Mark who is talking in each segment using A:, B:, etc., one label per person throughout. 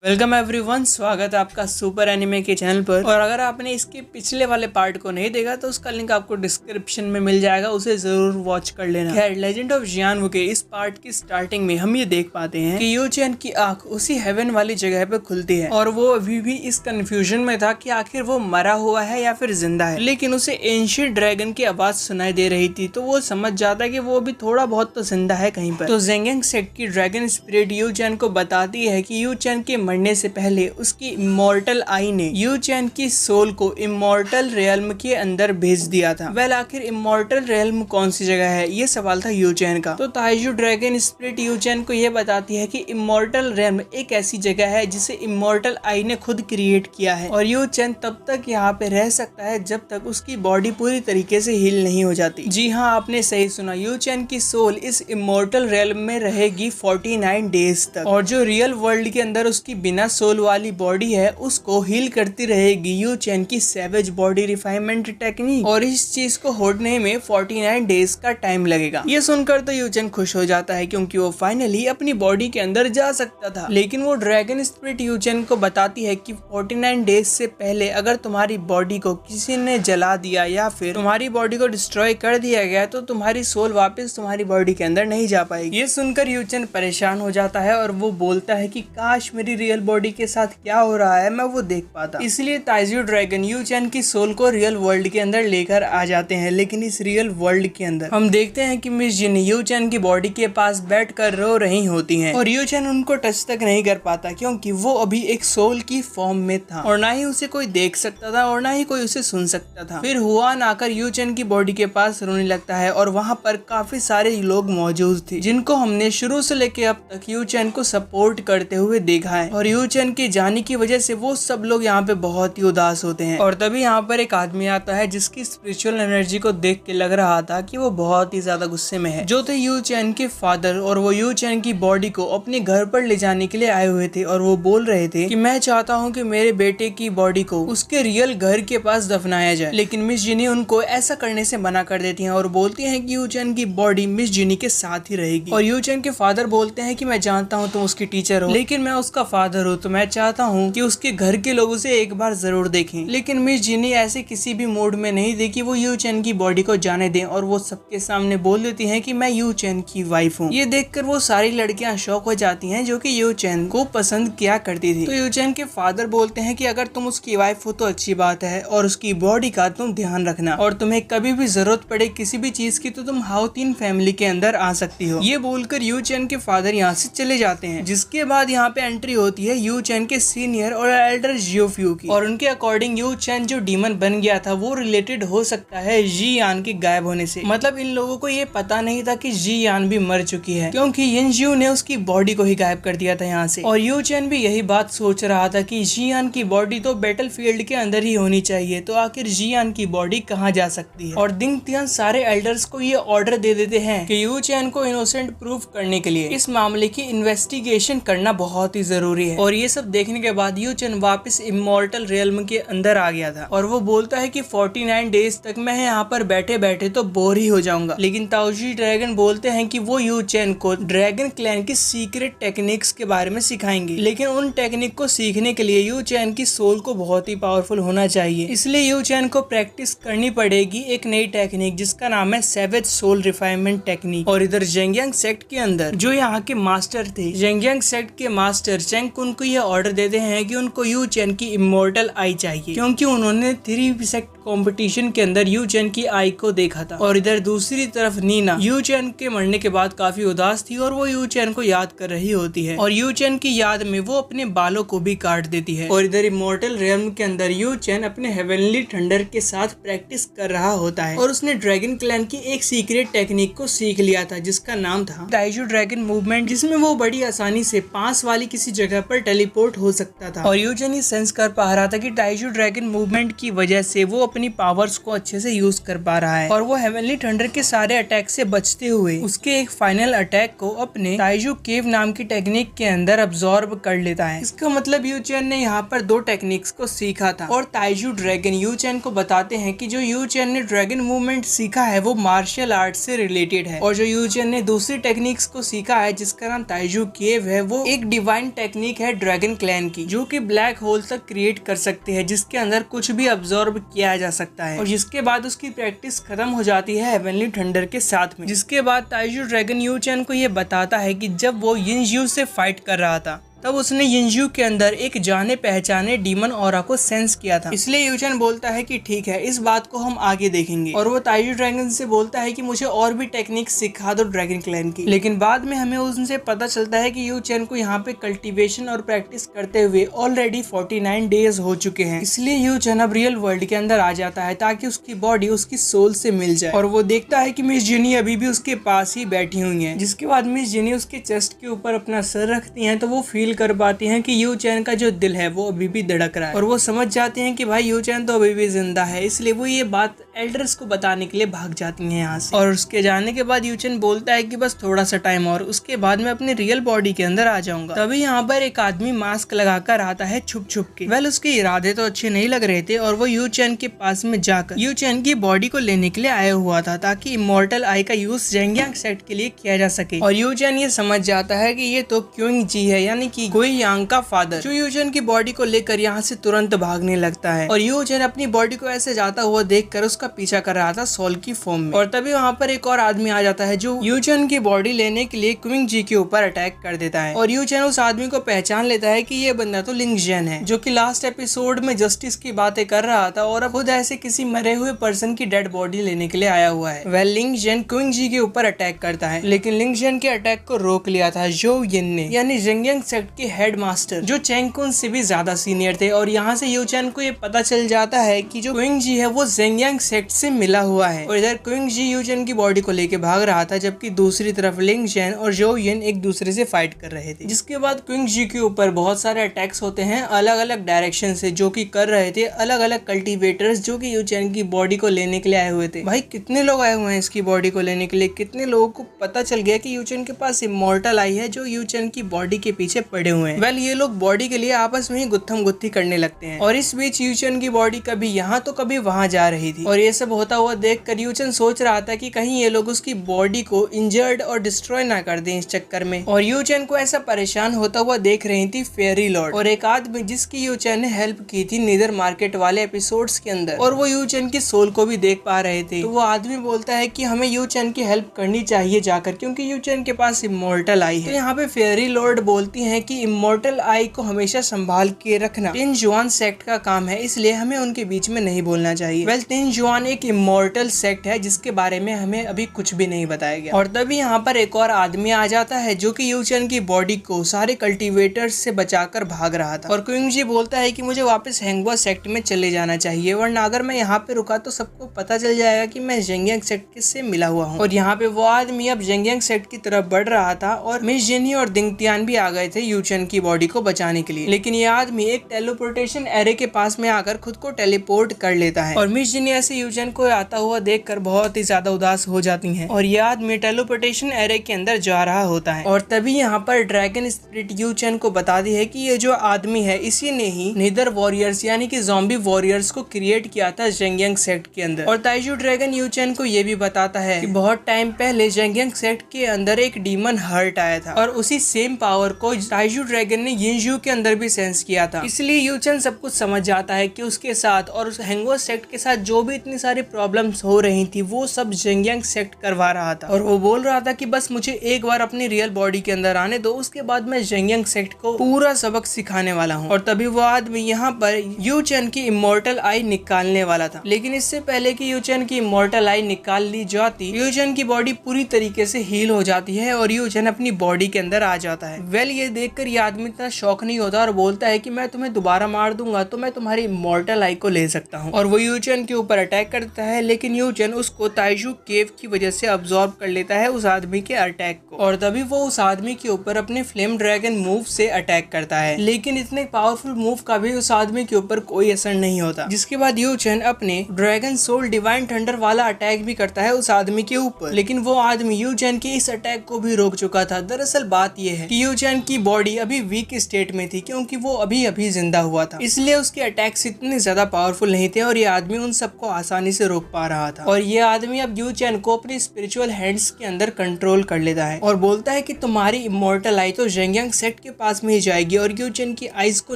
A: Welcome everyone, स्वागत है आपका सुपर एनिमे के चैनल पर। और अगर आपने इसके पिछले वाले पार्ट को नहीं देखा तो उसका लिंक आपको डिस्क्रिप्शन में मिल जाएगा, उसे जरूर वॉच कर लेना। खैर, लेजेंड ऑफ जियानवू के इस पार्ट की स्टार्टिंग में हम ये देख पाते हैं कि यू चैन की आंख उसी हेवन वाली जगह पे खुलती है और वो अभी भी इस कंफ्यूजन में था कि आखिर वो मरा हुआ है या फिर जिंदा है। लेकिन उसे एंशिएंट ड्रैगन की आवाज सुनाई दे रही थी तो वो समझ जाता है कि वो अभी थोड़ा बहुत तो जिंदा है कहीं पर। तो ज़ेंगियांग सेक्ट की ड्रैगन स्पिरिट यू चैन को बताती है कि यू चैन के मरने से पहले उसकी इमॉर्टल आई ने यू चैन की सोल को इमॉर्टल रियल्म के अंदर भेज दिया था। वेल, आखिर इमॉर्टल रियल्म कौन सी जगह है, ये सवाल था यू चैन का। तो ताइजू ड्रैगन स्पिरिट यू चैन को ये बताती है कि इमॉर्टल रियल्म एक ऐसी जगह है जिसे इमॉर्टल आई ने खुद क्रिएट किया है और यू चैन तब तक यहाँ पे रह सकता है जब तक उसकी बॉडी पूरी तरीके से हील नहीं हो जाती। जी हाँ, आपने सही सुना, यू चैन की सोल इस इमॉर्टल रियल्म में रहेगी 49 डेज तक और जो रियल वर्ल्ड के अंदर उसकी बिना सोल वाली बॉडी है उसको हील करती रहेगी यू चैन की सैवेज बॉडी रिफाइनमेंट टेक्निक। और इस चीज को होने में 49 डेज का टाइम लगेगा। ये सुनकर तो यू चैन खुश हो जाता है क्योंकि वो फाइनली अपनी बॉडी के अंदर जा सकता था। लेकिन वो ड्रैगन स्पिरिट यू चैन को बताती है कि 49 डेज से पहले अगर तुम्हारी बॉडी को किसी ने जला दिया या फिर तुम्हारी बॉडी को डिस्ट्रॉय कर दिया गया तो तुम्हारी सोल वापस तुम्हारी बॉडी के अंदर नहीं जा पाएगी। ये सुनकर यू चैन परेशान हो जाता है और वो बोलता है कि काश मेरी रियल बॉडी के साथ क्या हो रहा है मैं वो देख पाता। इसलिए ताइजू ड्रैगन यू चैन की सोल को रियल वर्ल्ड के अंदर लेकर आ जाते हैं। लेकिन इस रियल वर्ल्ड के अंदर हम देखते हैं कि मिस जिन यू चैन की बॉडी के पास बैठकर रो रही होती हैं और यू चैन उनको टच तक नहीं कर पाता क्योंकि वो अभी एक सोल की फॉर्म में था और ना ही उसे कोई देख सकता था और ना ही कोई उसे सुन सकता था। फिर हुआन आकर यू चैन की बॉडी के पास रोने लगता है और वहाँ पर काफी सारे लोग मौजूद थे जिनको हमने शुरू से लेके अब तक यू चैन को सपोर्ट करते हुए देखा है और यू चैन के जाने की वजह से वो सब लोग यहाँ पे बहुत ही उदास होते हैं। और तभी यहाँ पर एक आदमी आता है जिसकी स्पिरिचुअल एनर्जी को देख के लग रहा था कि वो बहुत ही ज्यादा गुस्से में है, जो थे यू चैन के फादर। और वो यू चैन की बॉडी को अपने घर पर ले जाने के लिए आए हुए थे और वो बोल रहे थे कि मैं चाहता हूँ कि मेरे बेटे की बॉडी को उसके रियल घर के पास दफनाया जाए। लेकिन मिस जिनी उनको ऐसा करने से मना कर देती है और बोलती है कि यू चैन की बॉडी मिस जिनी के साथ ही रहेगी। और यू चैन के फादर बोलते हैं कि मैं जानता हूँ तुम उसकी टीचर हो लेकिन मैं उसका फादर हूँ तो मैं चाहता हूँ कि उसके घर के लोग उसे एक बार जरूर देखें। लेकिन मिस जिनी ऐसे किसी भी मूड में नहीं थी कि वो यू चैन की बॉडी को जाने दें और वो सबके सामने बोल देती हैं कि मैं यू चैन की वाइफ हूँ। ये देखकर वो सारी लड़कियां शॉक हो जाती हैं जो कि यू चैन को पसंद किया करती थी। तो यू चैन के फादर बोलते हैं कि अगर तुम उसकी वाइफ हो तो अच्छी बात है और उसकी बॉडी का तुम ध्यान रखना और तुम्हें कभी भी जरूरत पड़े किसी भी चीज की तो तुम हाउतीन फैमिली के अंदर आ सकती हो। ये बोलकर यू चैन के फादर यहाँ से चले जाते हैं। जिसके बाद यहाँ पे एंट्री होती है यू चैन के सीनियर और एल्डर जियोफ्यू की और उनके अकॉर्डिंग यू चैन जो डीमन बन गया था वो रिलेटेड हो सकता है जी यान के गायब होने से। मतलब इन लोगों को ये पता नहीं था कि जी यान भी मर चुकी है क्योंकि यिनज्यू ने उसकी बॉडी को ही गायब कर दिया था यहाँ से। और यू चैन भी यही बात सोच रहा था कि जी यान की बॉडी तो बैटल फील्ड के अंदर ही होनी चाहिए, तो आखिर जी यान की बॉडी कहाँ जा सकती है। और दिंग तियान सारे एल्डर्स को ये ऑर्डर दे देते हैं कि यू चैन को इनोसेंट प्रूफ करने के लिए इस मामले की इन्वेस्टिगेशन करना बहुत ही जरूरी है। और ये सब देखने के बाद यू चैन वापस इमॉर्टल रियल्म के अंदर आ गया था और वो बोलता है कि 49 डेज तक मैं यहाँ पर बैठे बैठे तो बोर ही हो जाऊंगा। लेकिन ताओजी ड्रैगन बोलते हैं कि वो यू चैन को ड्रैगन क्लैन की सीक्रेट टेक्निक्स के बारे में सिखाएंगे। लेकिन उन टेक्निक को सीखने के लिए यू चैन की सोल को बहुत ही पावरफुल होना चाहिए, इसलिए यू चैन को प्रैक्टिस करनी पड़ेगी एक नई टेक्निक जिसका नाम है सैवेज सोल रिफाइनमेंट टेक्निक। और इधर ज़ेंगियांग सेक्ट के अंदर जो यहाँ के मास्टर थे, ज़ेंगियांग सेक्ट के मास्टर चेंग कुन को ये ऑर्डर देते हैं कि उनको यू चैन की इमॉर्टल आई चाहिए क्योंकि उन्होंने 3 सेक्ट कंपटीशन के अंदर यू चैन की आई को देखा था। और इधर दूसरी तरफ नीना यू चैन के मरने के बाद काफी उदास थी और वो यू चैन को याद कर रही होती है और यू चैन की याद में वो अपने बालों को भी काट देती है। और इधर इमॉर्टल रियल्म के अंदर यू चैन अपने हेवनली थंडर के साथ प्रैक्टिस कर रहा होता है और उसने ड्रैगन क्लैन की एक सीक्रेट टेक्निक को सीख लिया था जिसका नाम था ताइजू ड्रैगन मूवमेंट, जिसमें वो बड़ी आसानी से पास वाली किसी जगह पर टेलीपोर्ट हो सकता था। और यू चैन ये सेंस कर पा रहा था कि ताइजू ड्रैगन मूवमेंट की वजह से वो अपनी पावर्स को अच्छे से यूज कर पा रहा है और वो हेवनली थंडर के सारे अटैक से बचते हुए उसके एक फाइनल अटैक को अपने ताइजू केव नाम की टेक्निक के अंदर अब्सॉर्ब कर लेता है। इसका मतलब यू चैन ने यहाँ पर 2 टेक्निक्स को सीखा था। और ताइजू ड्रैगन यू चैन को बताते हैं कि जो यू चैन ने ड्रैगन मूवमेंट सीखा है वो मार्शल आर्ट से रिलेटेड है और जो यू चैन ने दूसरी टेक्निक्स को सीखा है जिसका नाम ताइजू केव है वो एक डिवाइन टेक्निक टेक्निक है ड्रैगन क्लैन की, जो कि ब्लैक होल तक क्रिएट कर सकते हैं, जिसके अंदर कुछ भी अब्सॉर्ब किया जा सकता है। और जिसके बाद उसकी प्रैक्टिस खत्म हो जाती है हेवनली थंडर के साथ में। जिसके बाद ताइजू ड्रैगन यू चैन को ये बताता है कि जब वो यिनज्यू से फाइट कर रहा था तब उसने यिनज्यू के अंदर एक जाने पहचाने डीमन ऑरा को सेंस किया था। इसलिए यू चैन बोलता है कि ठीक है, इस बात को हम आगे देखेंगे। और वो ताइजू ड्रैगन से बोलता है कि मुझे और भी टेक्निक सिखा दो ड्रैगन क्लैन की। लेकिन बाद में हमें उनसे पता चलता है कि यू चैन को यहाँ पे कल्टीवेशन और प्रैक्टिस करते हुए ऑलरेडी 49 डेज हो चुके हैं। इसलिए यू चैन अब रियल वर्ल्ड के अंदर आ जाता है ताकि उसकी बॉडी उसकी सोल से मिल जाए। और वो देखता है कि मिस जिनी अभी भी उसके पास ही बैठी हुई है। जिसके बाद मिस जिनी उसके चेस्ट के ऊपर अपना सर रखती है तो वो फील कर पाती हैं कि यू चैन का जो दिल है वो अभी भी धड़क रहा है। और वो समझ जाते हैं कि भाई यू चैन तो अभी भी जिंदा है। इसलिए वो ये बात एल्डर्स को बताने के लिए भाग जाती हैं यहाँ से। और उसके जाने के बाद यू चैन बोलता है कि बस थोड़ा सा टाइम और, उसके बाद मैं अपने रियल बॉडी के अंदर आ जाऊंगा। तभी यहाँ पर एक आदमी मास्क लगाकर आता है छुप छुप के। वेल उसके इरादे तो अच्छे नहीं लग रहे थे और वो यू चैन के पास में जाकर यू चैन की बॉडी को लेने के लिए आया हुआ था ताकि इमॉर्टल आई का यूज जेंगियांग सेक्ट के लिए किया जा सके। और यू चैन ये समझ जाता है कि ये तो क्योंग जी है, यानी कि गुई यांग का फादर, जो यू चैन की बॉडी को लेकर यहाँ से तुरंत भागने लगता है। और यू चैन अपनी बॉडी को ऐसे जाता हुआ देखकर उसका पीछा कर रहा था सोल की फॉर्म में। और तभी वहाँ पर एक और आदमी आ जाता है जो यू चैन की बॉडी लेने के लिए क्विंग जी के ऊपर अटैक कर देता है। और यू चैन उस आदमी को पहचान लेता है कि ये बंदा तो लिंग जेन है, जो कि लास्ट एपिसोड में जस्टिस की बातें कर रहा था और अब खुद ऐसे किसी मरे हुए पर्सन की डेड बॉडी लेने के लिए आया हुआ है। वेल लिंग जेन क्विंग जी के ऊपर अटैक करता है, लेकिन लिंग जेन के अटैक को रोक लिया था जो यिन ने, यानी जेंगियांग सेक्ट के हेड मास्टर, जो चैंगकुन से भी ज्यादा सीनियर थे। और यहाँ से यू चैन को ये पता चल जाता है कि जो क्विंग जी है वो जेंगियांग सेक्ट से मिला हुआ है। और इधर क्विंग जी यू चैन की बॉडी को लेके भाग रहा था, जबकि दूसरी तरफ लिंग जेन और जो यिन एक दूसरे से फाइट कर रहे थे। जिसके बाद क्विंग जी के ऊपर बहुत सारे अटैक्स होते हैं अलग अलग डायरेक्शन से, जो कि कर रहे थे अलग अलग कल्टीवेटर्स जो कि यू चैन की बॉडी को लेने के लिए आए हुए थे। भाई कितने लोग आए हुए हैं इसकी बॉडी को लेने के लिए, कितने लोगों को पता चल गया कि यू चैन के पास इमॉर्टल आई है जो यू चैन की बॉडी के पीछे पड़े हुए हैं। वेल ये लोग बॉडी के लिए आपस में ही गुत्थम गुत्थी करने लगते हैं। और इस बीच यू चैन की बॉडी कभी यहाँ तो कभी वहां जा रही थी। और ये सब होता हुआ देखकर यू चैन सोच रहा था कि कहीं ये लोग उसकी बॉडी को इंजर्ड और डिस्ट्रॉय ना कर दें इस चक्कर में। और यू चैन को ऐसा परेशान होता हुआ देख रही थी फेरी लॉर्ड और एक आदमी जिसकी यू चैन ने हेल्प की थी नीदर मार्केट वाले एपिसोड्स के अंदर, और वो यू चैन की सोल को भी देख पा रहे थे। तो वो आदमी बोलता है कि हमें यू चैन की हेल्प करनी चाहिए जाकर, क्योंकि यू चैन के पास इमॉर्टल आई है। तो यहाँ पे फेरी लॉर्ड बोलती है कि इमॉर्टल आई को हमेशा संभाल के रखना टिन जुआन सेक्ट का काम है, इसलिए हमें उनके बीच में नहीं बोलना चाहिए। वेल टिन जुआन एक इमॉर्टल सेक्ट है जिसके बारे में हमें अभी कुछ भी नहीं बताया गया। और तभी यहाँ पर एक और आदमी आ जाता है जो कि यू चैन की बॉडी को सारे कल्टीवेटर्स से बचाकर भाग रहा था। और क्विंग जी बोलता है कि मुझे वापस हैंगवा सेक्ट में चले जाना चाहिए, वरना अगर मैं यहाँ पे रुका तो सबको पता चल जाएगा कि मैं जेंगियांग सेक्ट से मिला हुआ हूँ। और यहाँ पे वो आदमी अब जेंगियांग सेक्ट की तरफ बढ़ रहा था और मिस जिनी और दिंगतियान भी आ गए थे यू चैन की बॉडी को बचाने के लिए। लेकिन ये आदमी एक टेलीपोर्टेशन एरे के पास में आकर खुद को टेलीपोर्ट कर लेता है। और मिस जिनी ऐसे यू चैन को आता हुआ देखकर बहुत ही ज्यादा उदास हो जाती हैं। और ये आदमी टेलीपोर्टेशन एरे के अंदर जा रहा होता है। और तभी यहाँ पर ड्रैगन स्पिरिट यू चैन को बताती है कि ये जो आदमी है इसी ने ही नीदर वॉरियर्स यानी कि ज़ॉम्बी वॉरियर्स को क्रिएट किया था जेंगियांग सेक्ट के अंदर। और ताइजू ड्रैगन यू चैन को ये भी बताता है कि बहुत टाइम पहले जेंगियांग सेक्ट के अंदर एक डीमन हर्ट आया था और उसी सेम पावर को ताइजू ड्रैगन ने यिनज्यू के अंदर भी सेंस किया था। इसलिए यू चैन सब कुछ समझ जाता है कि उसके साथ और उस हैंगवा सेक्ट के साथ जो भी इतनी सारी प्रॉब्लम्स हो रही थी वो सब जेंगियांग सेक्ट करवा रहा था। और वो बोल रहा था कि बस मुझे एक बार अपनी रियल बॉडी के अंदर आने दो, उसके बाद मैं जेंगियांग सेक्ट को पूरा सबक सिखाने वाला हूँ। और तभी वो आदमी यहाँ पर यू चैन की इमॉर्टल आई निकालने वाला था। लेकिन इससे पहले कि यू चैन की इमॉर्टल आई निकाल ली जाती, यू चैन की बॉडी पूरी तरीके से हील हो जाती है और यू चैन अपनी बॉडी के अंदर आ जाता है। वेल ये देखकर ये आदमी इतना शौक नहीं होता और बोलता है कि मैं तुम्हें दोबारा मार दूंगा तो मैं तुम्हारी इमॉर्टल आई को ले सकता हूँ। और वो यू चैन के ऊपर अटैक करता है, लेकिन यू चैन उसको ताइजू केव की वजह से अब्सॉर्ब कर लेता है उस आदमी के अटैक को। और तभी वो उस आदमी के ऊपर अपने फ्लेम ड्रैगन मूव से अटैक करता है, लेकिन इतने पावरफुल मूव का भी उस आदमी के ऊपर कोई असर नहीं होता। जिसके बाद यू चैन अपने ड्रैगन सोल डिवाइन थंडर वाला अटैक भी करता है उस आदमी के ऊपर, लेकिन वो आदमी यू चैन के इस अटैक को भी रोक चुका था। दरअसल बात यह है कि यू चैन की बॉडी अभी वीक स्टेट में थी क्योंकि वो अभी अभी जिंदा हुआ था, इसलिए उसके अटैक्स इतने ज्यादा पावरफुल नहीं थे और ये आदमी उन सबको आसानी आसानी से रोक पा रहा था। और ये आदमी अब यू चैन को अपनी स्पिरिचुअल हैंड्स के अंदर कंट्रोल कर लेता है और बोलता है कि तुम्हारी इमोर्टल आई तो जेंगियांग सेट के पास में ही जाएगी, और यू चैन की आइज को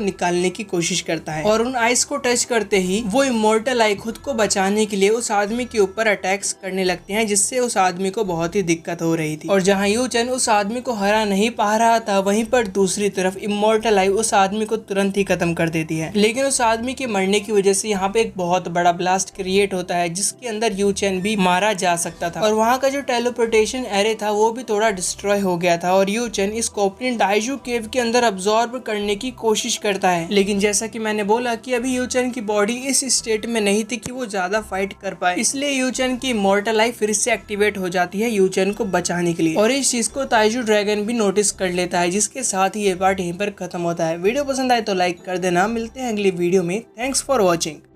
A: निकालने की कोशिश करता है। और उन आइज को टच करते ही वो इमोर्टल आई खुद को बचाने के लिए उस आदमी के ऊपर अटैक्स करने लगते हैं, जिससे उस आदमी को बहुत ही दिक्कत हो रही थी। और जहाँ यू चैन उस आदमी को हरा नहीं पा रहा था, वहीं पर दूसरी तरफ इमोर्टल आई उस आदमी को तुरंत ही खत्म कर देती है। लेकिन उस आदमी के मरने की वजह से यहाँ पे एक बहुत बड़ा ब्लास्ट क्रिएट होता है, जिसके अंदर यू चैन भी मारा जा सकता था। और वहाँ का जो टेलीपोर्टेशन एरे था वो भी थोड़ा डिस्ट्रॉय हो गया था, और यू चैन इस कोपलिन डाइजू केव के अंदर अब्सॉर्ब करने की कोशिश करता है। लेकिन जैसा कि मैंने बोला कि अभी यू चैन की बॉडी इस स्टेट में नहीं थी कि वो ज्यादा फाइट कर पाए, इसलिए यू चैन की इमॉर्टल आई फिर से एक्टिवेट हो जाती है यू चैन को बचाने के लिए। और इस चीज को ताइजू ड्रैगन भी नोटिस कर लेता है, जिसके साथ ही ये पार्ट यहीं पर खत्म होता है। वीडियो पसंद आए तो लाइक कर देना। मिलते हैं अगली वीडियो में। Thanks for watching.